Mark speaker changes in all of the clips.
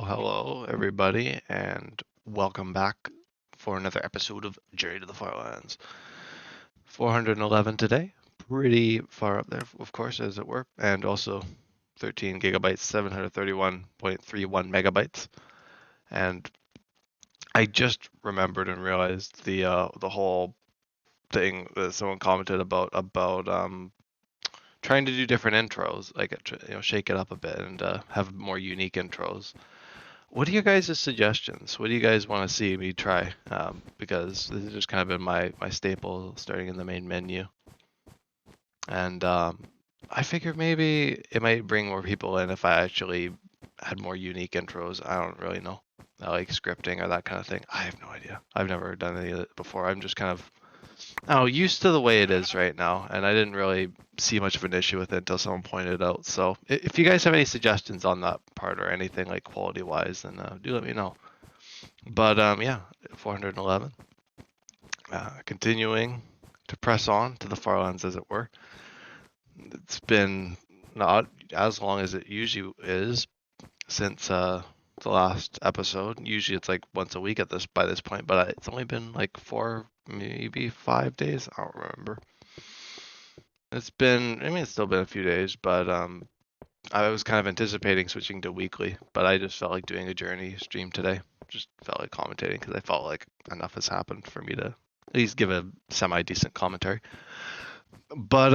Speaker 1: Hello, everybody, and welcome back for another episode of Journey to the Farlands. 411 today, pretty far up there, of course, as it were, and also 13 gigabytes, 731.31 megabytes. And I just remembered and realized the whole thing that someone commented about trying to do different intros, like shake it up a bit and have more unique intros. What are your guys' suggestions? What do you guys want to see me try? Because this has just kind of been my staple, starting in the main menu. And I figure maybe it might bring more people in if I actually had more unique intros. I don't really know. I like scripting or that kind of thing. I have no idea. I've never done any of it before. I'm just kind of used to the way it is right now, and I didn't really see much of an issue with it until someone pointed it out. So if you guys have any suggestions on that part or anything like quality wise, then do let me know. But yeah, 411. Continuing to press on to the Farlands, as it were. It's been not as long as it usually is since the last episode. Usually it's like once a week by this point, but it's only been like 4, maybe 5 days. I don't remember. It's still been a few days, but I was kind of anticipating switching to weekly, but I just felt like doing a Journey stream today. Just felt like commentating because I felt like enough has happened for me to at least give a semi-decent commentary. But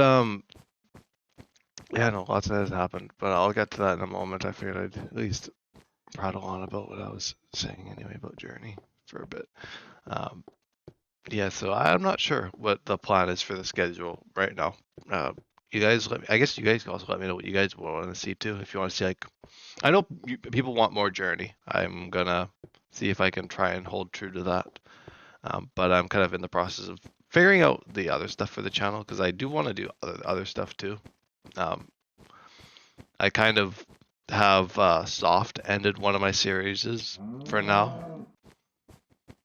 Speaker 1: yeah, no, lots has happened, but I'll get to that in a moment. I figured I'd at least prattle on about what I was saying anyway about Journey for a bit. Yeah, so I'm not sure what the plan is for the schedule right now. You guys, I guess you guys can also let me know what you guys want to see too. If you want to see, like, I know people want more Journey. I'm gonna see if I can try and hold true to that. But I'm kind of in the process of figuring out the other stuff for the channel because I do want to do other stuff too. I kind of have soft ended one of my series for now,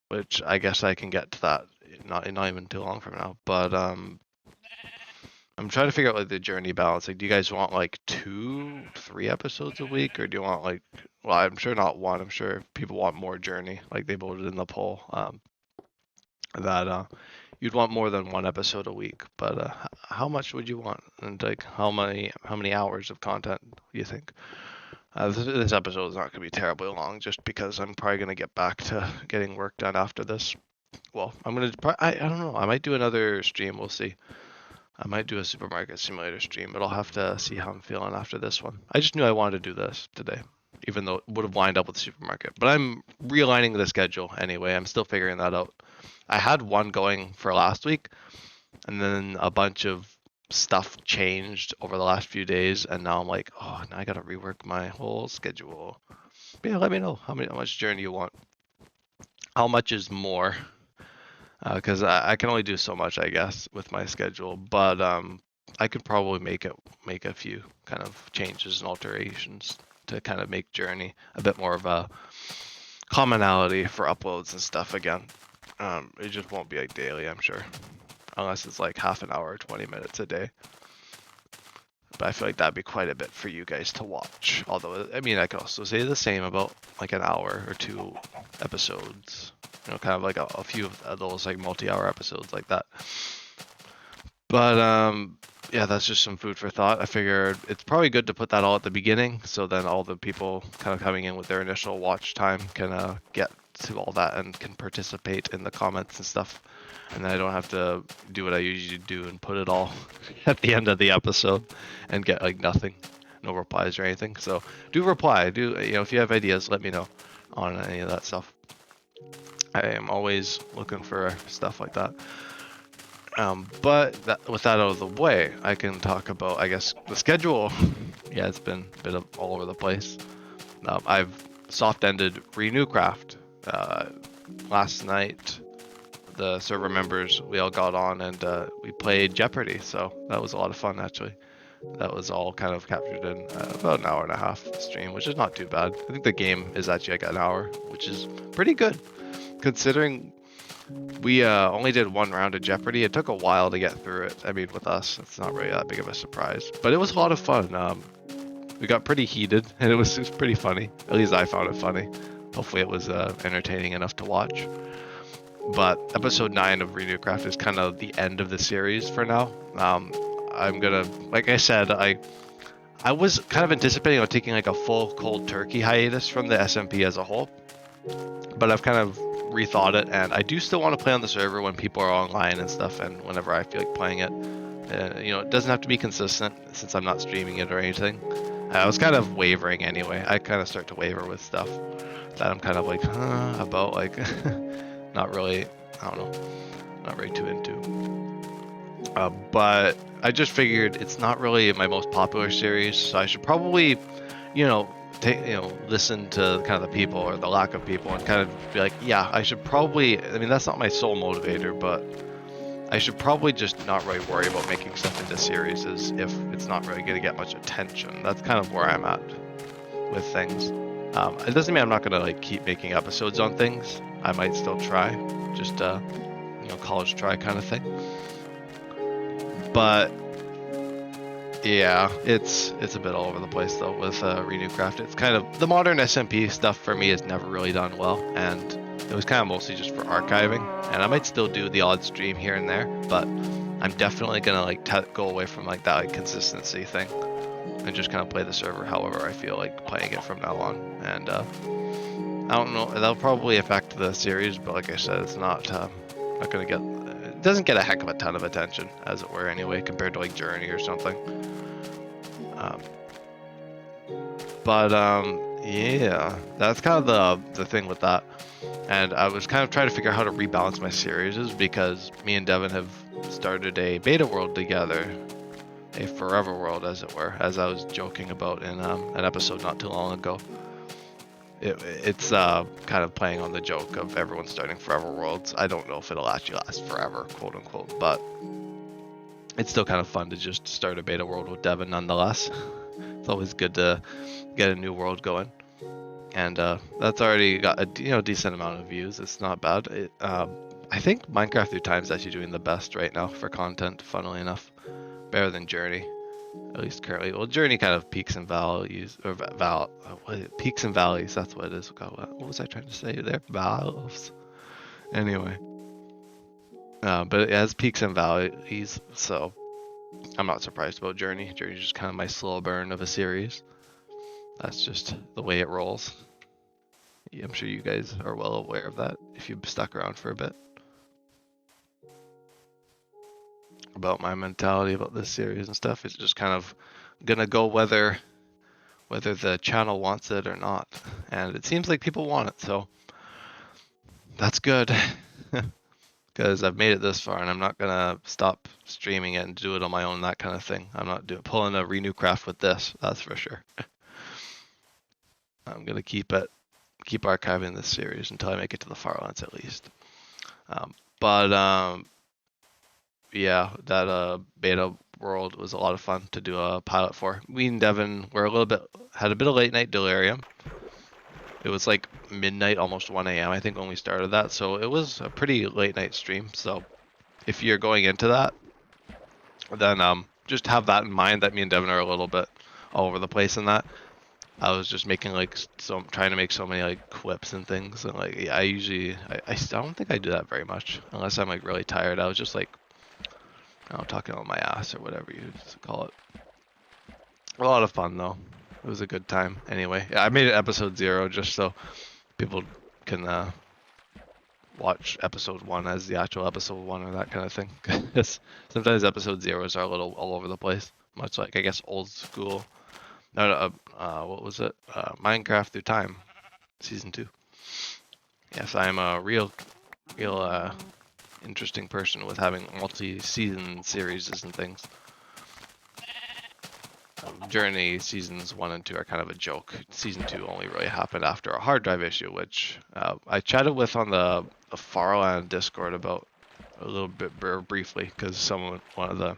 Speaker 1: which I guess I can get to that not even too long from now. But I'm trying to figure out like the Journey balance. Like, do you guys want like 2, 3 episodes a week, or do you want like, well, I'm sure not one. I'm sure people want more Journey. Like they voted in the poll that you'd want more than 1 episode a week. But how much would you want, and like how many hours of content do you think? This episode is not going to be terribly long, just because I'm probably going to get back to getting work done after this. Well, I'm going to, I don't know, I might do another stream, we'll see. I might do a supermarket simulator stream, but I'll have to see how I'm feeling after this one. I just knew I wanted to do this today, even though it would have lined up with the supermarket. But I'm realigning the schedule anyway. I'm still figuring that out. I had one going for last week, and then a bunch of stuff changed over the last few days, and now I'm like, oh, now I gotta rework my whole schedule. But yeah, let me know how much Journey you want. How much is more? Because I can only do so much, I guess, with my schedule. But I could probably make a few kind of changes and alterations to kind of make Journey a bit more of a commonality for uploads and stuff again. It just won't be like daily, I'm sure, unless it's like half an hour or 20 minutes a day. But I feel like that'd be quite a bit for you guys to watch. Although, I mean, I could also say the same about like an hour or 2 episodes. You know, kind of like a few of those like multi-hour episodes like that. But yeah, that's just some food for thought. I figured it's probably good to put that all at the beginning, so then all the people kind of coming in with their initial watch time can get to all that and can participate in the comments and stuff. And then I don't have to do what I usually do and put it all at the end of the episode and get like nothing, no replies or anything. So do reply. If you have ideas, let me know on any of that stuff. I am always looking for stuff like that. But with that out of the way, I can talk about, I guess, the schedule. Yeah, it's been a bit of all over the place. I've soft-ended ReNewCraft. Last night, the server members, we all got on and we played Jeopardy, so that was a lot of fun, actually. That was all kind of captured in about an hour and a half stream, which is not too bad. I think the game is actually like an hour, which is pretty good, considering we only did 1 round of Jeopardy. It took a while to get through it. I mean, with us, it's not really that big of a surprise, but it was a lot of fun. We got pretty heated, and it was pretty funny. At least I found it funny. Hopefully it was entertaining enough to watch. But episode 9 of ReNewCraft is kind of the end of the series for now. I'm gonna, like I said, I was kind of anticipating on taking like a full cold turkey hiatus from the SMP as a whole, but I've kind of rethought it, and I do still want to play on the server when people are online and stuff, and whenever I feel like playing it. It doesn't have to be consistent since I'm not streaming it or anything. I was kind of wavering anyway. I kind of start to waver with stuff that I'm kind of like, about, like, not really, I don't know, not really too into. But I just figured it's not really my most popular series, so I should probably, listen to kind of the people or the lack of people and kind of be like, yeah, I should probably, I mean, that's not my sole motivator, but I should probably just not really worry about making stuff into series as if it's not really going to get much attention. That's kind of where I'm at with things. It doesn't mean I'm not going to like keep making episodes on things. I might still try, just college try kind of thing. But yeah, it's a bit all over the place though with ReNewCraft. It's kind of the modern SMP stuff for me has never really done well, and it was kind of mostly just for archiving, and I might still do the odd stream here and there, but I'm definitely gonna like go away from like that like consistency thing and just kind of play the server however I feel like playing it from now on. And I don't know, that'll probably affect the series, but like I said, it's not gonna get, it doesn't get a heck of a ton of attention as it were anyway compared to like Journey or something. Yeah, that's kind of the thing with that. And I was kind of trying to figure out how to rebalance my series because me and Devin have started a beta world together, a forever world as it were, as I was joking about in an episode not too long ago. It's kind of playing on the joke of everyone starting forever worlds. I don't know if it'll actually last forever, quote unquote, but it's still kind of fun to just start a beta world with Devin nonetheless. It's always good to get a new world going. And that's already got a decent amount of views. It's not bad. I think Minecraft Through Time is actually doing the best right now for content, funnily enough. Better than Journey, at least currently. Well, Journey kind of peaks and valleys, or peaks and valleys, that's what it is. God, what was I trying to say there? Valves. Anyway. But it has peaks and valleys, so I'm not surprised about Journey. Journey's just kind of my slow burn of a series. That's just the way it rolls. Yeah, I'm sure you guys are well aware of that if you've stuck around for a bit. About my mentality about this series and stuff, it's just kind of gonna go whether the channel wants it or not. And it seems like people want it, so that's good. Because I've made it this far and I'm not gonna stop streaming it and do it on my own, that kind of thing. I'm not pulling a ReNewCraft with this, that's for sure. I'm gonna keep archiving this series until I make it to the Farlands at least. Yeah, that beta world was a lot of fun to do a pilot for. Me and Devin were had a bit of late night delirium. It was like midnight, almost 1 a.m. I think when we started that, so it was a pretty late night stream. So if you're going into that, then just have that in mind that me and Devin are a little bit all over the place in that. I was just making trying to make so many like clips and things, and like I don't think I do that very much unless I'm like really tired. I was just like, talking on my ass or whatever you call it. A lot of fun though. It was a good time. Anyway, I made it episode 0 just so people can watch episode 1 as the actual episode 1 or that kind of thing. Because sometimes episode 0s are a little all over the place, much like I guess old school. What was it? Minecraft Through Time, season 2. Yes, I'm a real interesting person with having multi-season series and things. Journey seasons 1 and 2 are kind of a joke. Season 2 only really happened after a hard drive issue, which I chatted with on the Farlands Discord about a little bit briefly, because one of the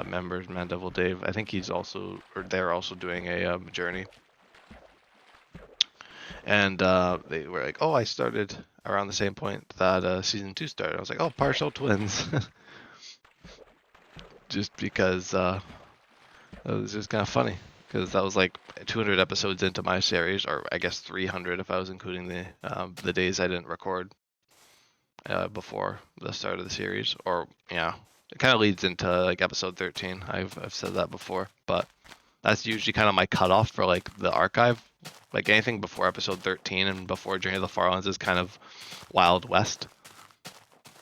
Speaker 1: members, Mandevil Dave, I think they're also doing a Journey. And they were like, oh, I started around the same point that season 2 started. I was like, oh, partial twins. Just because it was just kind of funny. because that was like 200 episodes into my series, or I guess 300 if I was including the days I didn't record before the start of the series. Or yeah, it kind of leads into like episode 13. I've said that before, but that's usually kind of my cutoff for like the archive. Like anything before episode 13 and before Journey of the Farlands is kind of Wild West.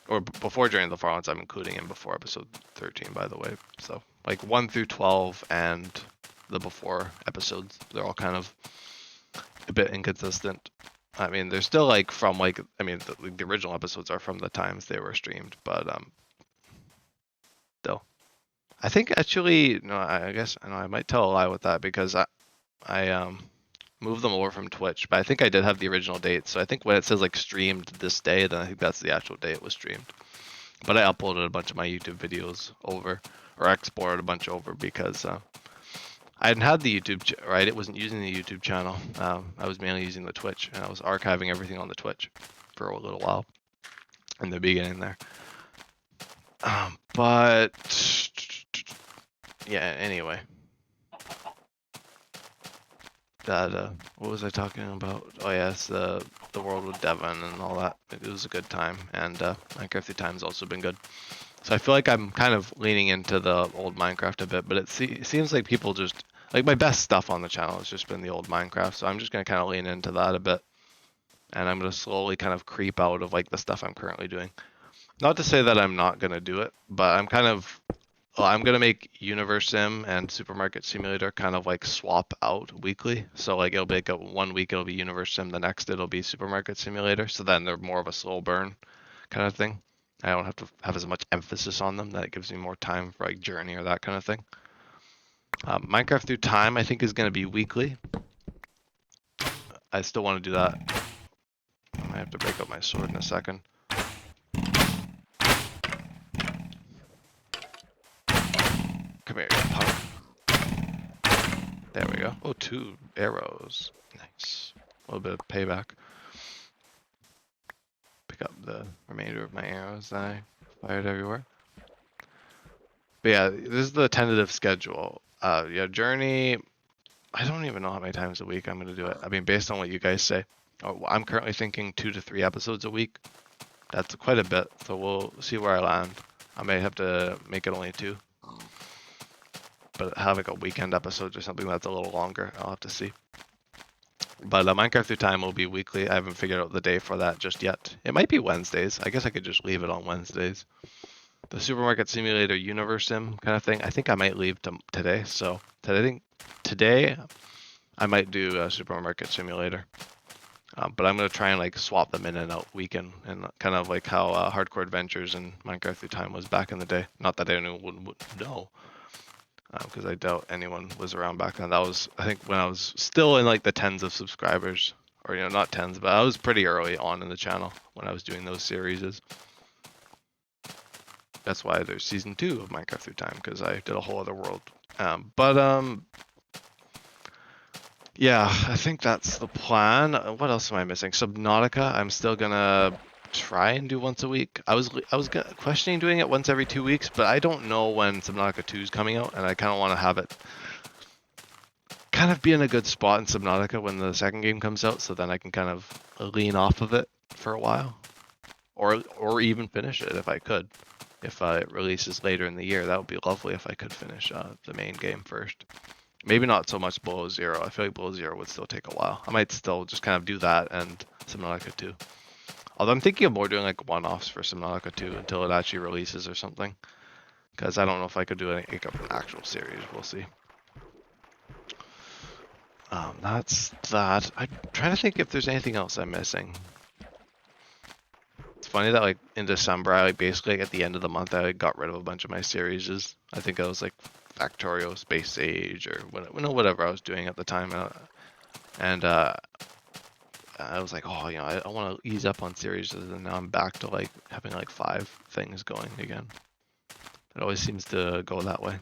Speaker 1: Or before Journey of the Farlands, I'm including in before episode 13, by the way. So like 1 through 12 and the before episodes, they're all kind of a bit inconsistent. I mean, they're still like from like, I mean, the original episodes are from the times they were streamed, but still. I think actually, no, I guess I know I might tell a lie with that because I moved them over from Twitch, but I think I did have the original date. So I think when it says like streamed this day, then I think that's the actual day it was streamed. But I uploaded a bunch of my YouTube videos over, or exported a bunch over because I hadn't had the YouTube, right? It wasn't using the YouTube channel. I was mainly using the Twitch, and I was archiving everything on the Twitch for a little while in the beginning there. But yeah, anyway. That what was I talking about? Oh yes, the world with Devon and all that. It was a good time, and Minecraft through Time's also been good. So I feel like I'm kind of leaning into the old Minecraft a bit, but it seems like people just like my best stuff on the channel has just been the old Minecraft. So I'm just gonna kind of lean into that a bit, and I'm gonna slowly kind of creep out of like the stuff I'm currently doing. Not to say that I'm not gonna do it, but I'm kind of I'm gonna make Universe Sim and Supermarket Simulator kind of like swap out weekly. So like it'll be like 1 week it'll be Universe Sim, the next it'll be Supermarket Simulator. So then they're more of a slow burn kind of thing. I don't have to have as much emphasis on them. That gives me more time for like Journey or that kind of thing. Minecraft Through Time I think is gonna be weekly. I still want to do that. I have to break up my sword in a second. Come here, punk. There we go. Oh, 2 arrows. Nice. A little bit of payback. Pick up the remainder of my arrows that I fired everywhere. But yeah, this is the tentative schedule. Yeah, Journey, I don't even know how many times a week I'm going to do it. I mean, based on what you guys say. I'm currently thinking 2 to 3 episodes a week. That's quite a bit, so we'll see where I land. I may have to make it only 2. But have like a weekend episode or something that's a little longer. I'll have to see. But Minecraft Through Time will be weekly. I haven't figured out the day for that just yet. It might be Wednesdays. I guess I could just leave it on Wednesdays. The Supermarket Simulator Universe Sim kind of thing, I think I might leave today. So today I might do a Supermarket Simulator. But I'm going to try and like swap them in and out weekend, and kind of like how Hardcore Adventures and Minecraft Through Time was back in the day. Not that anyone would know. Because I doubt anyone was around back then. That was, I think, when I was still in like the tens of subscribers, or not tens, but I was pretty early on in the channel when I was doing those series. That's why there's season 2 of Minecraft Through Time, because I did a whole other world. Yeah, I think that's the plan. What else am I missing? Subnautica, I'm still gonna try and do once a week. I was questioning doing it once every 2 weeks, but I don't know when Subnautica 2 is coming out, and I kind of want to have it kind of be in a good spot in Subnautica when the second game comes out, so then I can kind of lean off of it for a while, or even finish it if I could. If it releases later in the year, that would be lovely if I could finish the main game first. Maybe not so much Below Zero. I feel like Below Zero would still take a while. I might still just kind of do that and Subnautica 2. Although I'm thinking of more doing like one-offs for Subnautica 2 until it actually releases or something. Because I don't know if I could do an actual series. We'll see. That's that. I'm trying to think if there's anything else I'm missing. It's funny that like in December, I like basically at the end of the month, I like, got rid of a bunch of my series. I think I was like Factorio, Space Age, or whatever I was doing at the time. And I was like, oh, I want to ease up on series, and now I'm back to like having like 5 things going again. It always seems to go that way.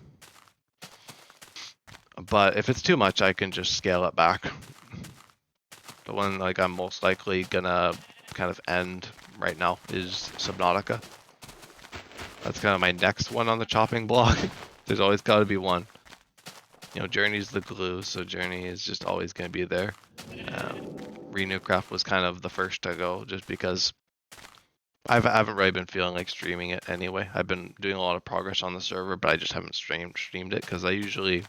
Speaker 1: But if it's too much, I can just scale it back. The one like I'm most likely gonna kind of end right now is Subnautica. That's kind of my next one on the chopping block. There's always got to be one. Journey's the glue, so Journey is just always going to be there. ReNewCraft was kind of the first to go, just because I haven't really been feeling like streaming it anyway. I've been doing a lot of progress on the server, but I just haven't streamed it because I usually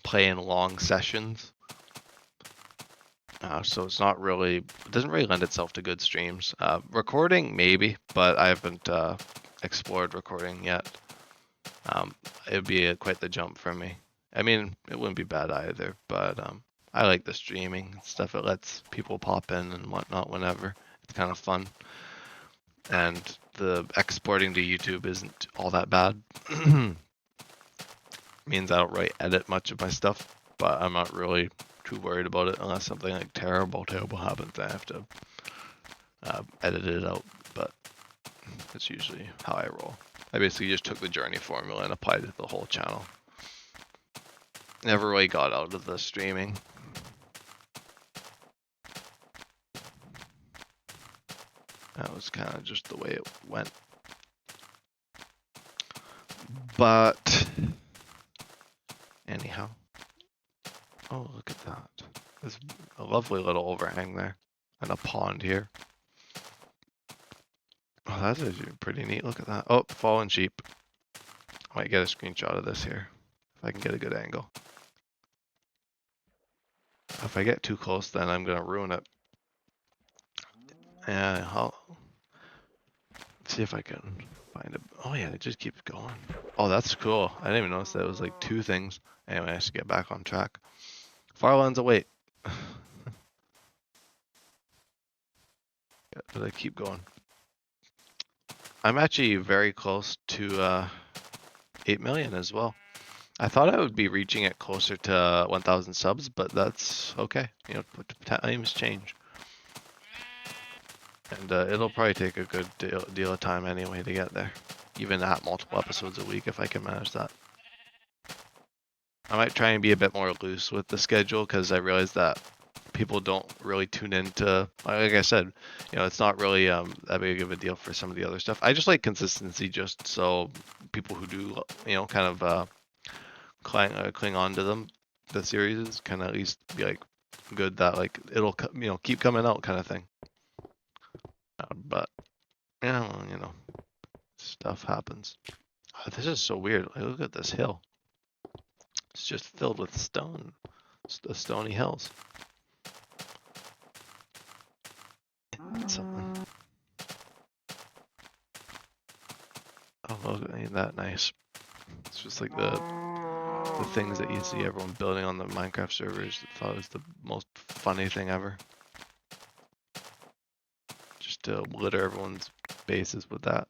Speaker 1: play in long sessions. So it's not really, it doesn't really lend itself to good streams. Recording, maybe, but I haven't explored recording yet. It would be quite the jump for me. I mean, it wouldn't be bad either, but I like the streaming stuff. It lets people pop in and whatnot whenever. It's kind of fun. And the exporting to YouTube isn't all that bad. Means I don't really edit much of my stuff, but I'm not really too worried about it unless something like terrible happens. I have to edit it out, but that's usually how I roll. I basically just took the Journey formula and applied it to the whole channel. Never really got out of the streaming. That was kind of just the way it went. But anyhow. Oh, look at that. There's a lovely little overhang there. And a pond here. Oh, that's actually pretty neat. Look at that. Oh, fallen sheep. I might get a screenshot of this here. If I can get a good angle. If I get too close, then I'm going to ruin it. Yeah, I'll see if I can find it. Oh yeah, it just keeps going. Oh, that's cool. I didn't even notice that it was like 2 things. Anyway, I should get back on track. Farlands await. But I keep going. I'm actually very close to 8 million as well. I thought I would be reaching it closer to 1,000 subs, but that's okay. Times change. And it'll probably take a good deal of time anyway to get there. Even at multiple episodes a week if I can manage that. I might try and be a bit more loose with the schedule because I realize that people don't really tune into, like I said, it's not really that big of a deal for some of the other stuff. I just like consistency just so people who do, kind of cling on to them, the series, can at least be like good that like it'll, keep coming out kind of thing. But, stuff happens. Oh, this is so weird. Like, look at this hill. It's just filled with stone. It's the stony hills. Something. Oh, look, ain't that nice? It's just like the things that you see everyone building on the Minecraft servers. I thought it was the most funny thing ever. Just to litter everyone's bases with that.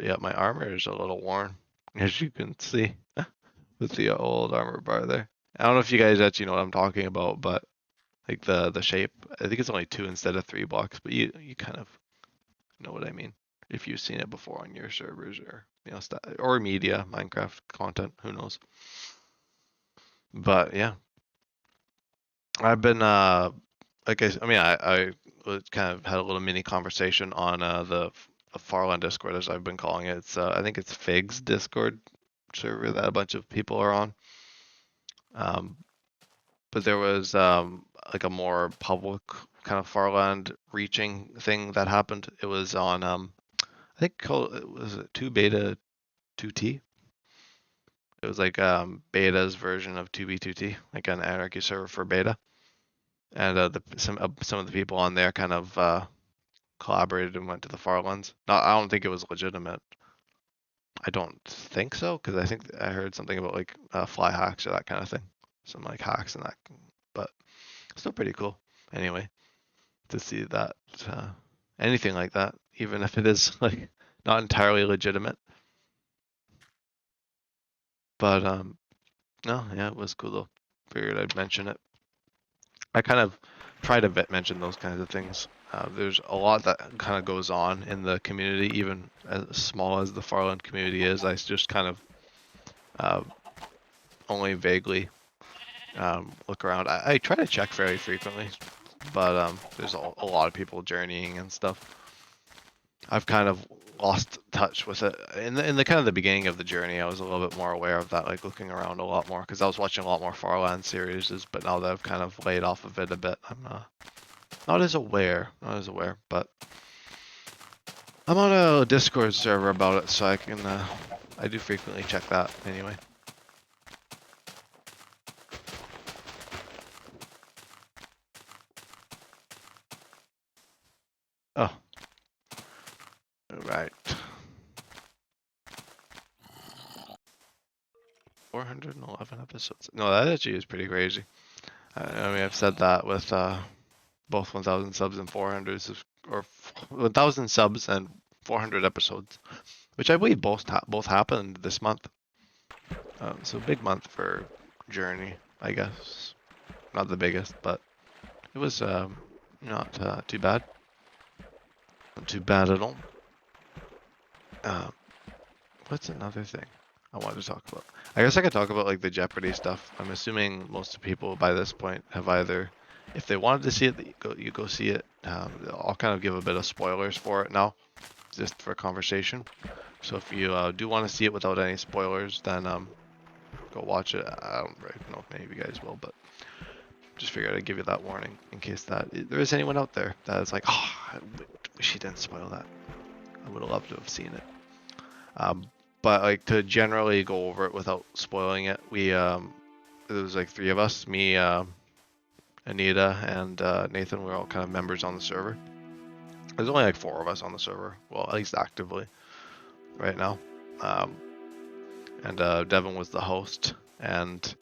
Speaker 1: Yeah, my armor is a little worn, as you can see, with the old armor bar there. I don't know if you guys actually know what I'm talking about, but like the shape, I think it's only 2 instead of 3 blocks, but you kind of know what I mean. If you've seen it before on your servers or or media, Minecraft content, who knows. But yeah, I've been I kind of had a little mini conversation on the Farland Discord, as I've been calling it. It's I think it's Fig's Discord server that a bunch of people are on. But there was like a more public kind of Farland reaching thing that happened. It was on I think it was 2 beta 2T. It was like beta's version of 2B2T, like an anarchy server for beta. And some of the people on there kind of collaborated and went to the Farlands. I don't think it was legitimate. I don't think so, because I think I heard something about like fly hacks or that kind of thing. Some like hacks and that, but still pretty cool. Anyway, to see that anything like that, even if it is like not entirely legitimate. But no, yeah, it was cool though. Figured I'd mention it. I kind of try to mention those kinds of things. There's a lot that kind of goes on in the community, even as small as the Farland community is. I just kind of only vaguely look around. I try to check very frequently, but there's a lot of people journeying and stuff. I've kind of lost touch with it in the kind of the beginning of the journey. I was a little bit more aware of that, like looking around a lot more because I was watching a lot more Farlands series. But now that I've kind of laid off of it a bit, I'm not as aware, but I'm on a Discord server about it, so I do frequently check that anyway. Oh, right. 411 episodes. No, that actually is pretty crazy. I mean, I've said that with both 1,000 subs and 400 or 1,000 subs and 400 episodes, which I believe both happened this month. So big month for Journey, I guess. Not the biggest, but it was not too bad. Not too bad at all. What's another thing I wanted to talk about? I guess I could talk about like the Jeopardy stuff. I'm assuming most people by this point have either, if they wanted to see it, you go see it. I'll kind of give a bit of spoilers for it now, just for conversation. So if you do want to see it without any spoilers, then go watch it. I don't really know if any of you guys will, but just figured I'd give you that warning in case that there is anyone out there that is like, oh, I wish he didn't spoil that. I would have loved to have seen it. But like to generally go over it without spoiling it, there was like 3 of us, me, Anita, and Nathan. We're all kind of members on the server. There's only like 4 of us on the server, well, at least actively right now. And Devin was the host, and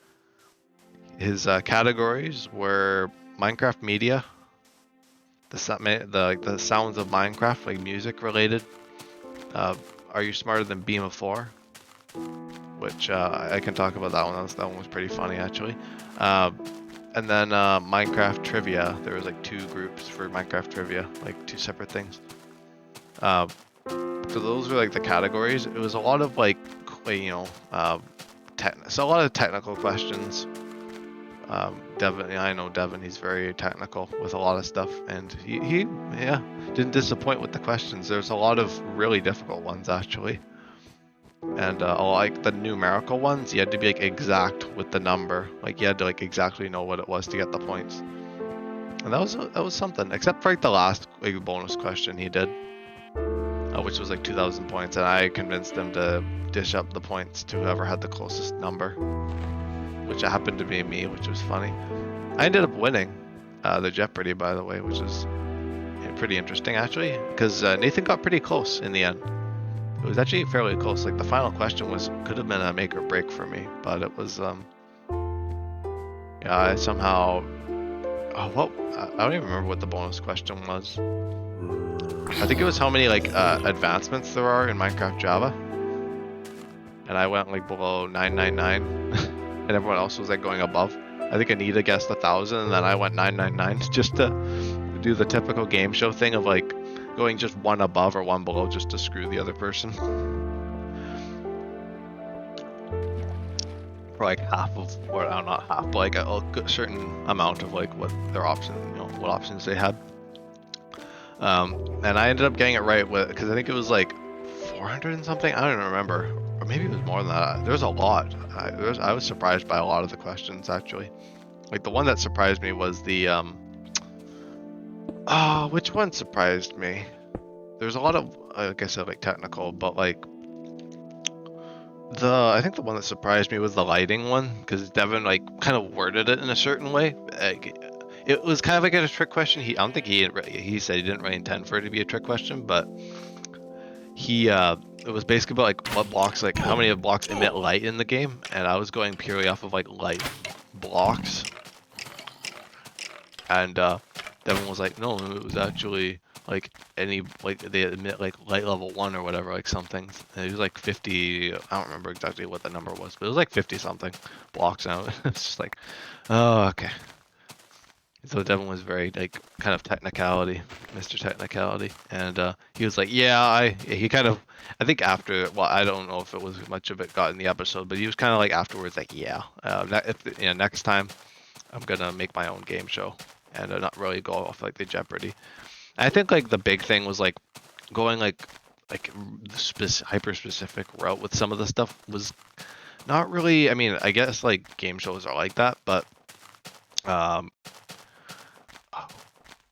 Speaker 1: his categories were Minecraft media, the sounds of Minecraft, like music related. Are you smarter than Beam of Thor? Which I can talk about that one. That one was pretty funny actually. And then Minecraft trivia. There was like 2 groups for Minecraft trivia, like 2 separate things. So those were like the categories. It was a lot of like so a lot of technical questions. Devin, I know Devin, he's very technical with a lot of stuff, and he didn't disappoint with the questions. There's a lot of really difficult ones actually, and like the numerical ones, you had to be like exact with the number, like you had to like exactly know what it was to get the points, and that was something. Except for like the last like bonus question he did, which was like 2,000 points, and I convinced him to dish up the points to whoever had the closest number, which happened to be me, which was funny. I ended up winning the Jeopardy, by the way, which is pretty interesting actually, because Nathan got pretty close in the end. It was actually fairly close. Like the final question could have been a make or break for me, but it was I somehow I don't even remember what the bonus question was. I think it was how many like advancements there are in Minecraft Java, and I went like below 999. And everyone else was like going above. I think Anita guessed 1,000, and then I went 999 just to do the typical game show thing of like going just 1 above or 1 below just to screw the other person. For like half of, or not half, but like a certain amount of like what their options, what options they had. And I ended up getting it right because I think it was like 400 and something. I don't even remember. Or maybe it was more than that. There's a lot. I was surprised by a lot of the questions actually. Like the one that surprised me was the which one surprised me? There's a lot of, like I said, like technical, but like I think the one that surprised me was the lighting one, because Devin like kind of worded it in a certain way. It was kind of like a trick question. I don't think he said he didn't really intend for it to be a trick question, but it was basically about like what blocks, like how many blocks emit light in the game, and I was going purely off of like light blocks, and Devin was like, no, it was actually like any, like they emit like light level 1 or whatever, like something, and it was like 50, I don't remember exactly what the number was, but it was like 50 something blocks out. It's just like, oh, okay. So Devin was very like kind of technicality, Mr. Technicality, and he was like, yeah, he kind of, I think after, well, I don't know if it was much of it got in the episode, but he was kind of like afterwards like, yeah, next time I'm gonna make my own game show and not really go off like the Jeopardy. And I think like the big thing was like going like like hyper specific route with some of the stuff was not really. I mean, I guess like game shows are like that, but um,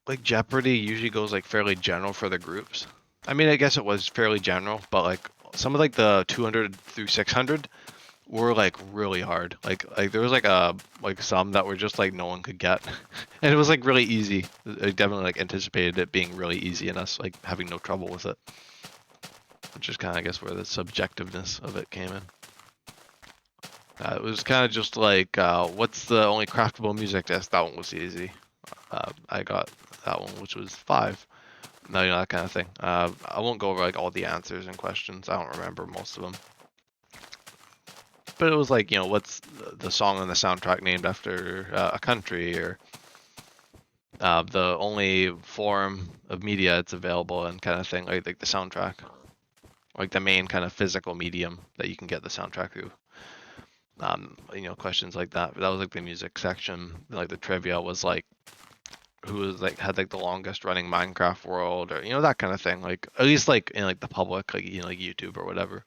Speaker 1: like Jeopardy usually goes like fairly general for the groups. I mean, I guess it was fairly general, but like some of like the 200 through 600 were like really hard. Like there was like some that were just like no one could get, and it was like really easy. I definitely like anticipated it being really easy and us like having no trouble with it, which is kind of I guess where the subjectiveness of it came in. It was kind of just like what's the only craftable music test? That one was easy. I got that one, which was 5. No, you know, that kind of thing. I won't go over like all the answers and questions. I don't remember most of them. But it was like, you know, what's the song on the soundtrack named after a country, or the only form of media it's available in, kind of thing, like the soundtrack, like the main kind of physical medium that you can get the soundtrack through. You know, questions like that. But that was like the music section. Like the trivia was like who was like had like the longest running Minecraft world, or you know, that kind of thing. Like at least like in like the public, like you know, like YouTube or whatever.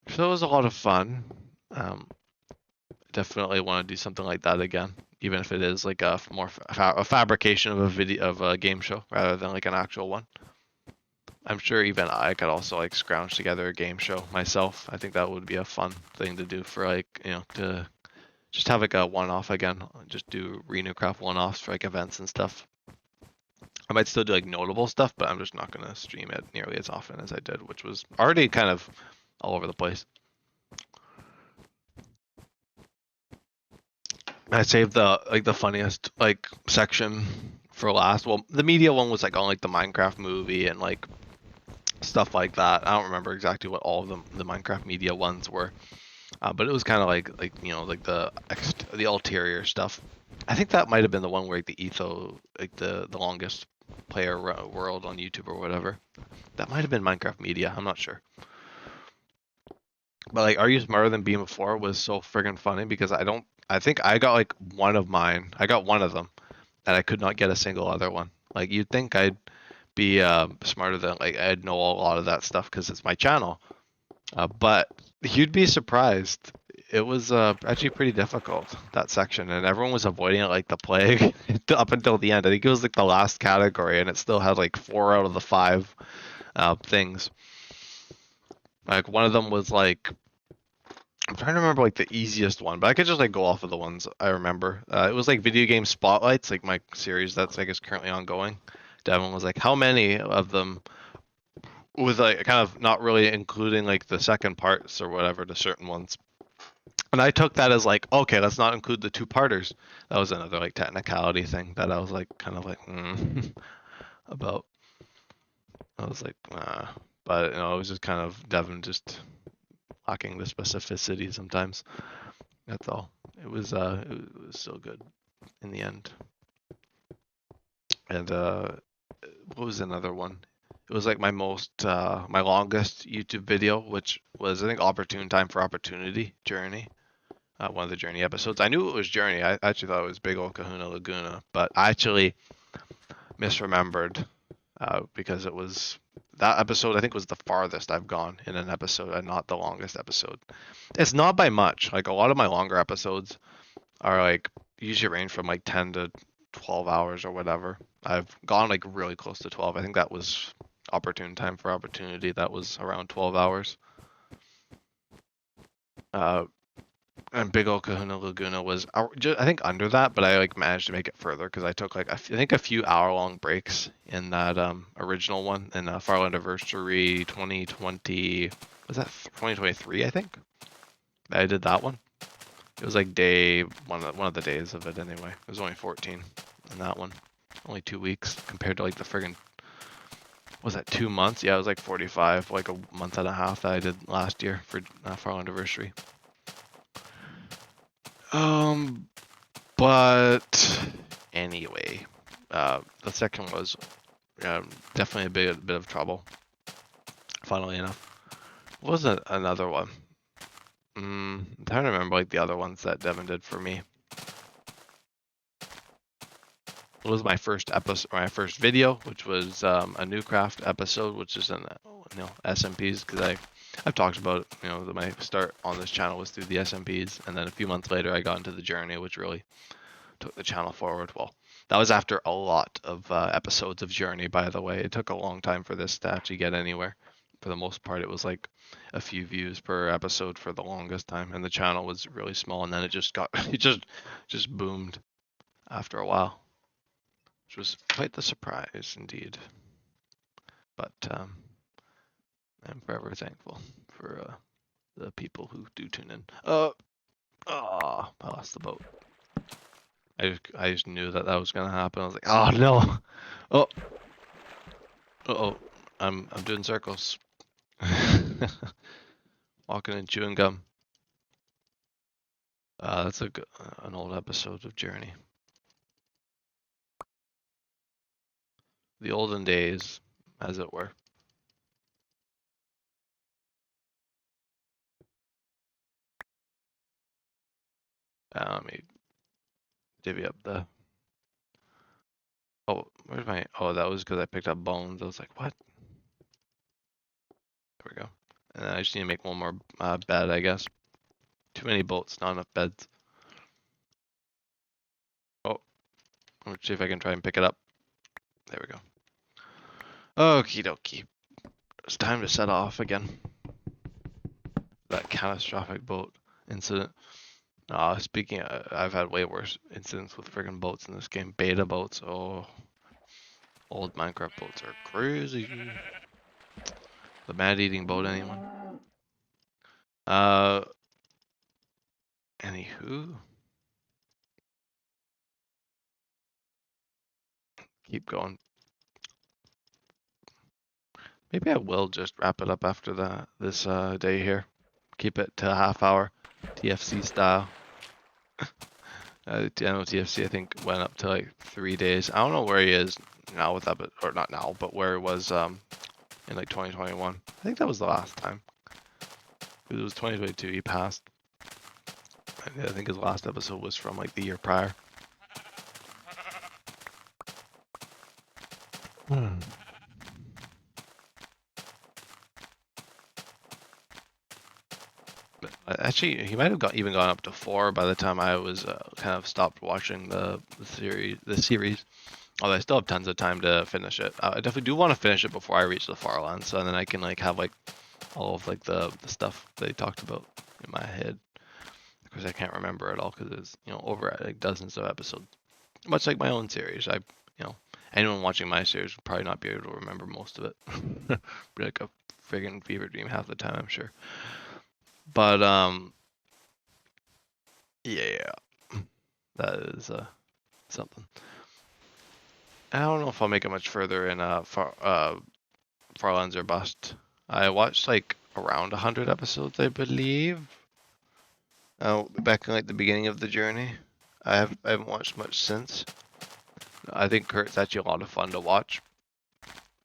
Speaker 1: So it was a lot of fun. Definitely want to do something like that again, even if it is like a more a fabrication of a video of a game show rather than like an actual one. I'm sure even I could also like scrounge together a game show myself. I think that would be a fun thing to do for like, you know, to just have like a one-off again. Just do ReNewCraft one-offs for like events and stuff. I might still do like notable stuff, but I'm just not gonna stream it nearly as often as I did, which was already kind of all over the place. I saved the funniest like section for last. Well, the media one was like on like the Minecraft movie and like stuff like that. I don't remember exactly what all of the Minecraft media ones were, but it was kind of like you know, like the ulterior stuff. I think that might have been the one where like the etho, like the longest player world on YouTube or whatever. That might have been Minecraft media. I'm not sure. But like, Are You Smarter Than Being Before was so friggin' funny because I think I got like one of mine. I got one of them, and I could not get a single other one. Like you'd think I'd be smarter than like I'd know a lot of that stuff because it's my channel. But you'd be surprised. It was actually pretty difficult, that section, and everyone was avoiding it like the plague up until the end. I think it was like the last category, and it still had like 4 out of the 5 things. Like one of them was like, I'm trying to remember like the easiest one, but I could just like go off of the ones I remember. It was like video game spotlights, like my series that's I guess currently ongoing. Devin was like, how many of them, with like kind of not really including like the second parts or whatever to certain ones. And I took that as like, okay, let's not include the 2-parters. That was another like technicality thing that I was like kind of like about. I was like, but you know, it was just kind of Devin just lacking the specificity sometimes. That's all. It was so good in the end. And what was another one? It was like my longest YouTube video, which was I think Opportune Time for Opportunity Journey. One of the Journey episodes. I knew it was Journey. I actually thought it was Big Ol' Kahuna Laguna, but I actually misremembered because it was that episode. I think was the farthest I've gone in an episode, and not the longest episode. It's not by much. Like a lot of my longer episodes are like usually range from like 10 to 12 hours or whatever. I've gone like really close to 12. I think that was Opportune Time for Opportunity. That was around 12 hours. And Big Ol' Kahuna Laguna was I think under that, but I like managed to make it further because I took like I think a few hour-long breaks in that original one in Farland Anniversary 2020. Was that 2023? I think I did that one. It was like day one of the days of it anyway. It was only 14 in that one. Only 2 weeks compared to like the friggin' was that 2 months? Yeah, it was like 45, like a month and a half that I did last year for Farland Anniversary. But anyway, the second was definitely a bit of trouble. Funnily enough, what was another one? I'm trying to remember like the other ones that Devin did for me. It was my first episode, my first video, which was a ReNewCraft episode, which is in SMPs, because I've talked about it. My start on this channel was through the SMPs, and then a few months later I got into the journey, which really took the channel forward. Well, that was after a lot of episodes of Journey, by the way. It took a long time for this to actually get anywhere. For the most part, it was like a few views per episode for the longest time, and the channel was really small, and then it just got it just boomed after a while, which was quite the surprise indeed. But I'm forever thankful for the people who do tune in. I lost the boat. I just knew that was gonna happen. I was like, oh no, oh, oh, I'm doing circles, walking and chewing gum. That's an old episode of Journey. The olden days, as it were. Let me divvy up the. Oh, where's my? Oh, that was because I picked up bones. I was like, what? There we go. And then I just need to make one more bed, I guess. Too many boats, not enough beds. Oh, let's see if I can try and pick it up. There we go. Okie dokie. It's time to set off again. That catastrophic boat incident. Speaking of, I've had way worse incidents with friggin' boats in this game. Beta boats. Oh, old Minecraft boats are crazy. The mad-eating boat, anyone? Anywho. Keep going. Maybe I will just wrap it up after this day here. Keep it to a half hour, TFC style. I know TFC I think went up to like 3 days. I don't know where he is now with that, or not now, but where it was in like 2021. I think that was the last time. It was 2022. He passed. I think his last episode was from like the year prior. Actually, he might have even gone up to 4 by the time I was kind of stopped watching the series. Although I still have tons of time to finish it. I definitely do want to finish it before I reach the Farlands, so then I can like have like all of like the stuff they talked about in my head. Of course, I can't remember it all because it's over like dozens of episodes. Much like my own series, anyone watching my series would probably not be able to remember most of it. Be like a friggin' fever dream half the time, I'm sure. But yeah, that is something. I don't know if I'll make it much further in Farlands or Bust. I watched like around 100 episodes, I believe. Back in like the beginning of the journey. I haven't watched much since. I think Kurt's actually a lot of fun to watch.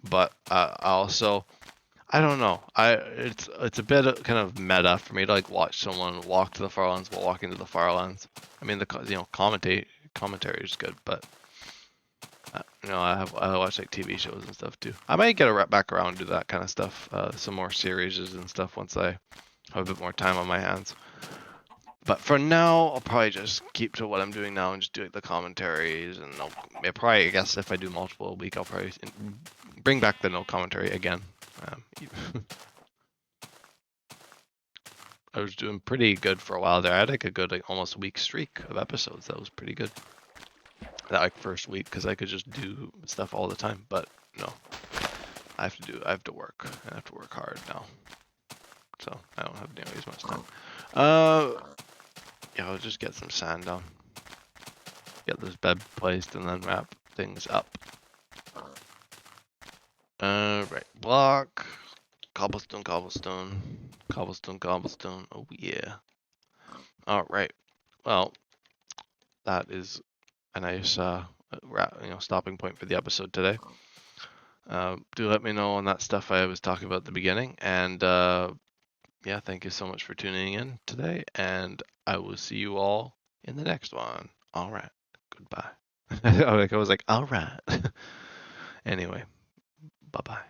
Speaker 1: But I don't know. It's a bit of, kind of meta for me to like watch someone walk to the Farlands while walking to the Farlands. I mean the commentary is good, but I watch like TV shows and stuff too. I might get back around to that kind of stuff, some more series and stuff once I have a bit more time on my hands. But for now, I'll probably just keep to what I'm doing now and just do like the commentaries, and I guess if I do multiple a week, I'll probably bring back the no commentary again. I was doing pretty good for a while there. I had like a good almost week streak of episodes. That was pretty good. That like first week because I could just do stuff all the time. But no, I have to work. I have to work hard now. So I don't have nearly as much time. Yeah, I'll just get some sand down. Get this bed placed and then wrap things up. Right, block, cobblestone, cobblestone, cobblestone, cobblestone. Oh yeah. All right. Well, that is a nice stopping point for the episode today. Do let me know on that stuff I was talking about at the beginning, and yeah, thank you so much for tuning in today, and I will see you all in the next one. All right, goodbye. I was like, all right. Anyway, bye bye.